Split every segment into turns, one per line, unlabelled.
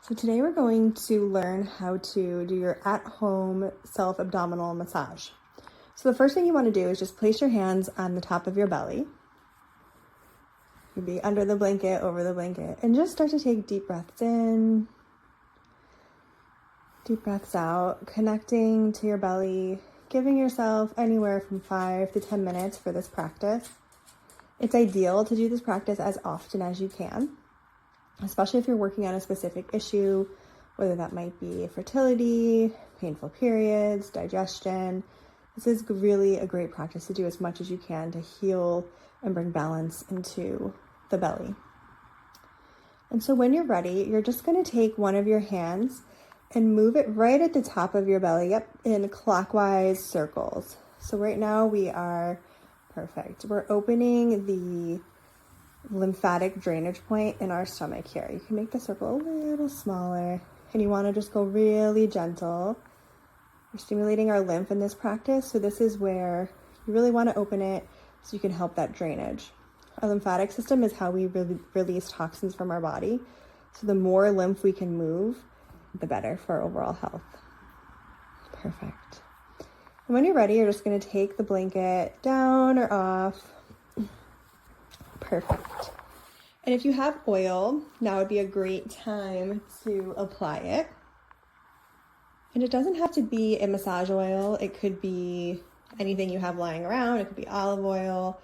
So today we're going to learn how to do your at-home self-abdominal massage. So the first thing you want to do is just place your hands on the top of your belly. You'd be under the blanket, over the blanket, and just start to take deep breaths in, deep breaths out, connecting to your belly, giving yourself anywhere from 5 to 10 minutes for this practice. It's ideal to do this practice as often as you can, especially if you're working on a specific issue, whether that might be fertility, painful periods, digestion. This is really a great practice to do as much as you can to heal and bring balance into the belly. And so when you're ready, you're just going to take one of your hands and move it right at the top of your belly, in clockwise circles. So right now we are perfect. We're opening the lymphatic drainage point in our stomach here. You can make the circle a little smaller, and you want to just go really gentle. We're stimulating our lymph in this practice, so this is where you really want to open it so you can help that drainage. Our lymphatic system is how we release toxins from our body, so the more lymph we can move, the better for our overall health. Perfect. And when you're ready, you're just going to take the blanket down or off. Perfect. And if you have oil, now would be a great time to apply it. And it doesn't have to be a massage oil. It could be anything you have lying around. It could be olive oil.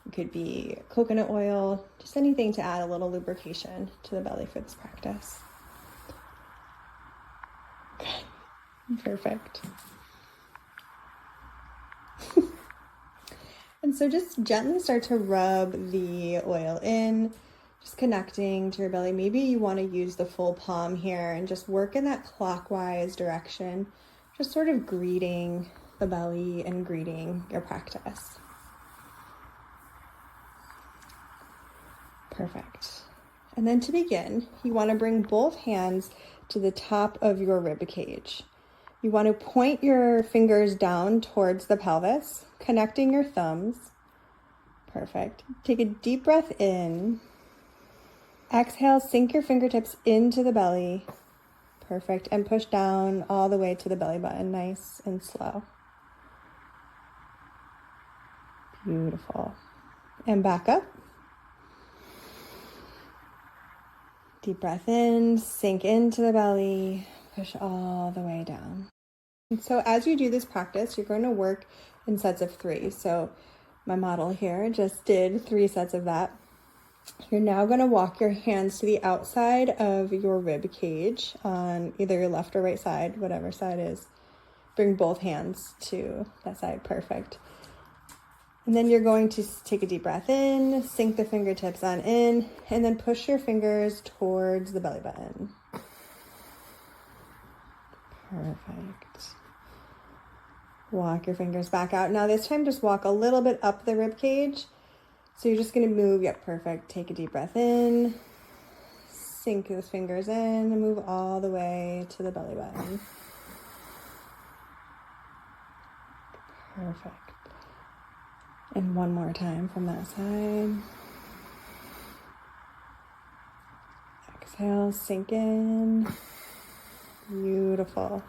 It could be coconut oil. Just anything to add a little lubrication to the belly for this practice. Okay. Perfect. And so just gently start to rub the oil in, just connecting to your belly. Maybe you want to use the full palm here and just work in that clockwise direction, just sort of greeting the belly and greeting your practice. Perfect. And then to begin, you want to bring both hands to the top of your rib cage. You want to point your fingers down towards the pelvis, connecting your thumbs. Perfect. Take a deep breath in. Exhale, sink your fingertips into the belly. Perfect. And push down all the way to the belly button, nice and slow. Beautiful. And back up. Deep breath in, sink into the belly, push all the way down. And so as you do this practice, you're going to work in sets of 3. So my model here just did 3 sets of that. You're now going to walk your hands to the outside of your rib cage on either your left or right side, whatever side is. Bring both hands to that side. Perfect. And then you're going to take a deep breath in, sink the fingertips on in, and then push your fingers towards the belly button. Perfect. Walk your fingers back out. Now this time just walk a little bit up the rib cage. So you're just going to move. Yep, perfect. Take a deep breath in, sink those fingers in, and move all the way to the belly button. Perfect. And one more time from that side. Exhale, sink in. Beautiful.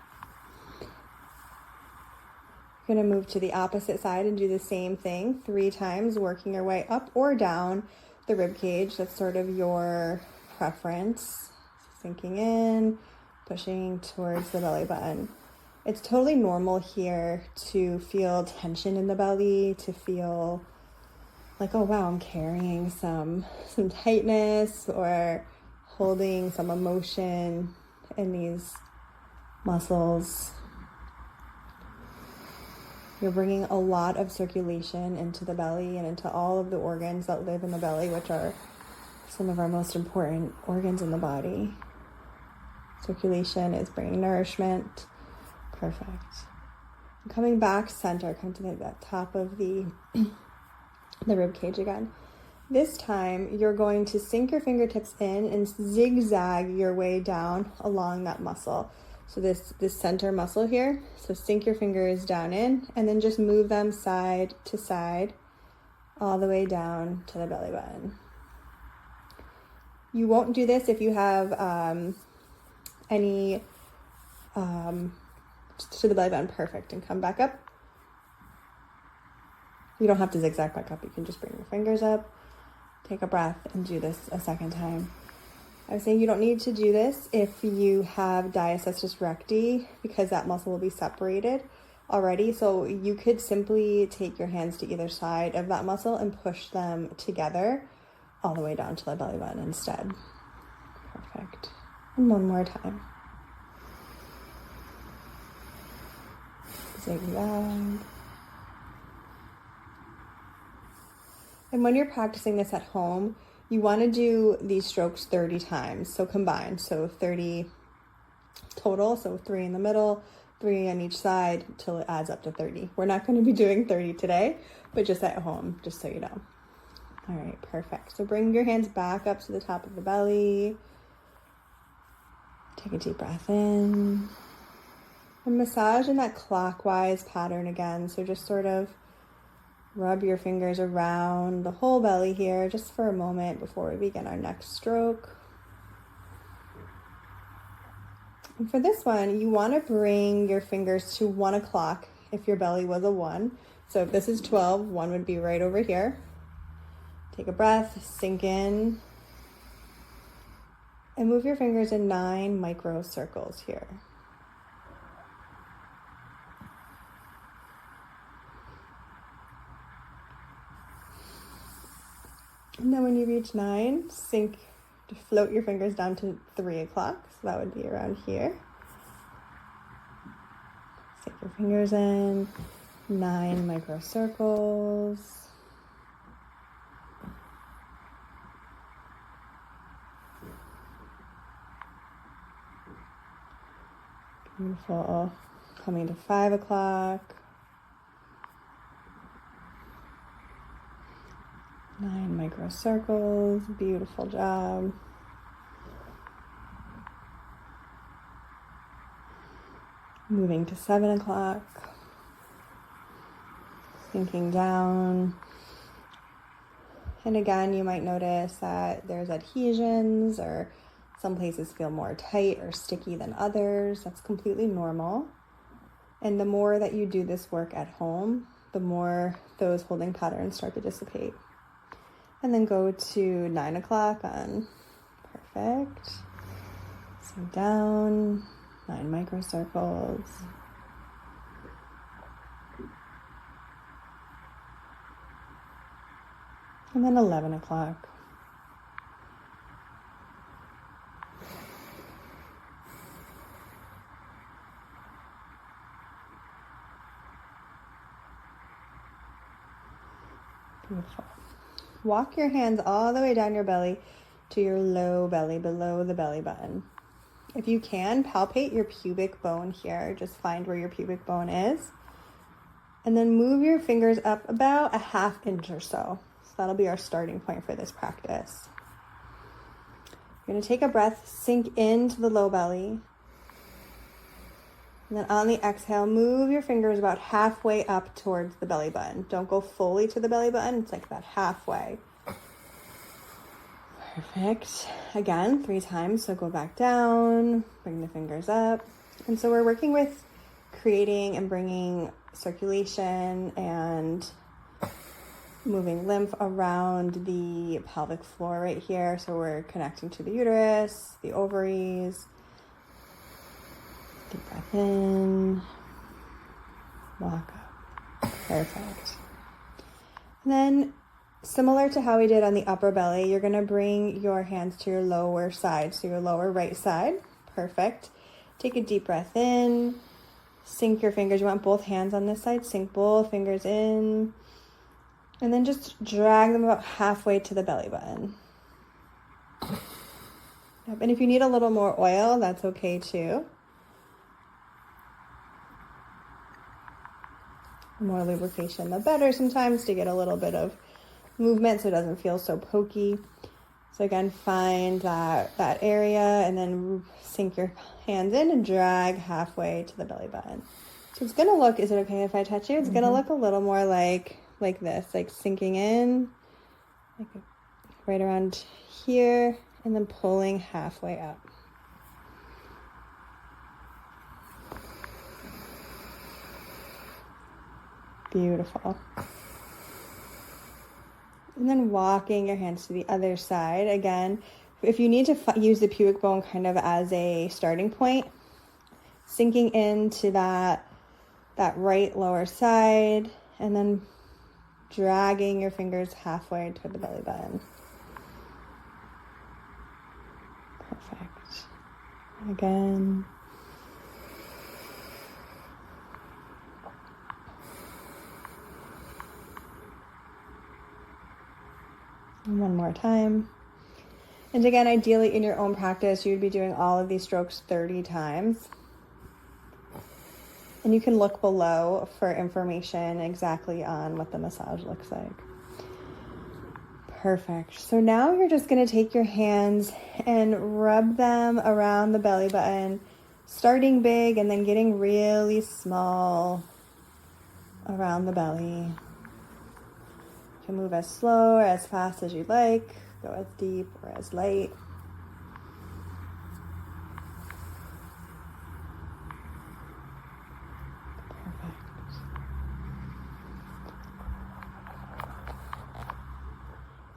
You're going to move to the opposite side and do the same thing 3 times, working your way up or down the rib cage. That's sort of your preference. Sinking in, pushing towards the belly button. It's totally normal here to feel tension in the belly, to feel like, oh wow, I'm carrying some tightness or holding some emotion in these muscles. You're bringing a lot of circulation into the belly and into all of the organs that live in the belly, which are some of our most important organs in the body. Circulation is bringing nourishment. Perfect. And coming back center, come to the top of the rib cage again. This time, you're going to sink your fingertips in and zigzag your way down along that muscle. So this center muscle here, so sink your fingers down in and then just move them side to side all the way down to the belly button. You won't do this if you have any to the belly button. Perfect. And come back up. You don't have to zigzag back up. You can just bring your fingers up, take a breath, and do this a second time. I was saying you don't need to do this if you have diastasis recti, because that muscle will be separated already. So you could simply take your hands to either side of that muscle and push them together all the way down to the belly button instead. Perfect. And one more time. Zigzag. And when you're practicing this at home, you want to do these strokes 30 times. So combined. So 30 total. So 3 in the middle, 3 on each side till it adds up to 30. We're not going to be doing 30 today, but just at home, just so you know. All right, perfect. So bring your hands back up to the top of the belly. Take a deep breath in. And massage in that clockwise pattern again. So just sort of rub your fingers around the whole belly here just for a moment before we begin our next stroke. And for this one, you want to bring your fingers to 1 o'clock if your belly was a 1. So if this is 12, 1 would be right over here. Take a breath, sink in, and move your fingers in 9 micro circles here. And then when you reach 9, float your fingers down to 3 o'clock. So that would be around here. Sink your fingers in, 9 micro circles. Beautiful. Coming to 5 o'clock. 9 micro circles. Beautiful job. Moving to 7 o'clock. Sinking down. And again, you might notice that there's adhesions, or some places feel more tight or sticky than others. That's completely normal. And the more that you do this work at home, the more those holding patterns start to dissipate. And then go to 9 o'clock on. Perfect. Sink down, 9 micro circles. And then 11 o'clock. Beautiful. Walk your hands all the way down your belly to your low belly, below the belly button. If you can, palpate your pubic bone here. Just find where your pubic bone is. And then move your fingers up about a 1/2 inch or so. So that'll be our starting point for this practice. You're going to take a breath, sink into the low belly. And then on the exhale, move your fingers about halfway up towards the belly button. Don't go fully to the belly button. It's like about halfway. Perfect. Again, 3 times. So go back down, bring the fingers up. And so we're working with creating and bringing circulation and moving lymph around the pelvic floor right here. So we're connecting to the uterus, the ovaries. Deep breath in, walk up. Perfect. And then, similar to how we did on the upper belly, you're going to bring your hands to your lower side, so your lower right side. Perfect. Take a deep breath in, sink your fingers. You want both hands on this side, sink both fingers in, and then just drag them about halfway to the belly button. Yep. And if you need a little more oil, that's okay too. The more lubrication, the better sometimes, to get a little bit of movement so it doesn't feel so pokey. So again, find that area and then sink your hands in and drag halfway to the belly button. So it's going to look, is it okay if I touch you? It's going to look a little more like this, like sinking in, like right around here, and then pulling halfway up. Beautiful. And then walking your hands to the other side. Again, if you need to use the pubic bone kind of as a starting point, sinking into that right lower side, and then dragging your fingers halfway toward the belly button. Perfect. Again. And one more time. And again, ideally in your own practice, you would be doing all of these strokes 30 times. And you can look below for information exactly on what the massage looks like. Perfect. So now you're just going to take your hands and rub them around the belly button, starting big and then getting really small around the belly. You can move as slow or as fast as you like, go as deep or as light.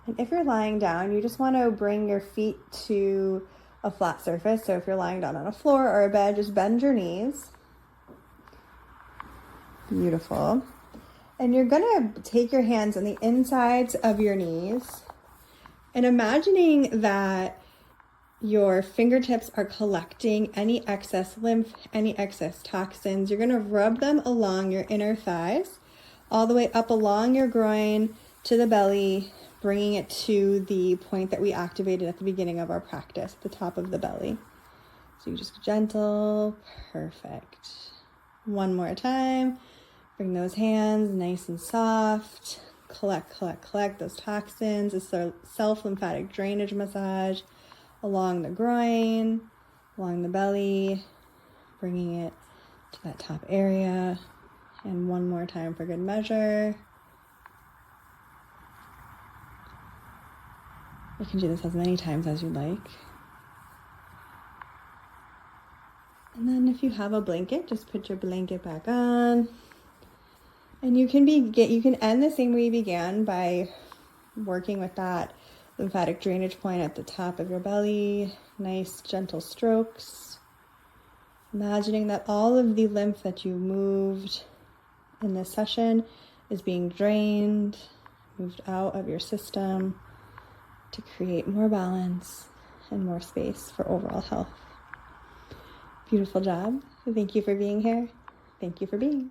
And if you're lying down, you just want to bring your feet to a flat surface. So if you're lying down on a floor or a bed, just bend your knees. Beautiful. And you're going to take your hands on the insides of your knees and imagining that your fingertips are collecting any excess lymph, any excess toxins. You're going to rub them along your inner thighs, all the way up along your groin to the belly, bringing it to the point that we activated at the beginning of our practice, the top of the belly. So you just gentle, perfect. One more time. Bring those hands nice and soft. Collect those toxins. It's a self-lymphatic drainage massage along the groin, along the belly, bringing it to that top area. And one more time for good measure. You can do this as many times as you'd like. And then if you have a blanket, just put your blanket back on. And you can end the same way you began by working with that lymphatic drainage point at the top of your belly. Nice gentle strokes. Imagining that all of the lymph that you moved in this session is being drained, moved out of your system, to create more balance and more space for overall health. Beautiful job. Thank you for being here. Thank you for being.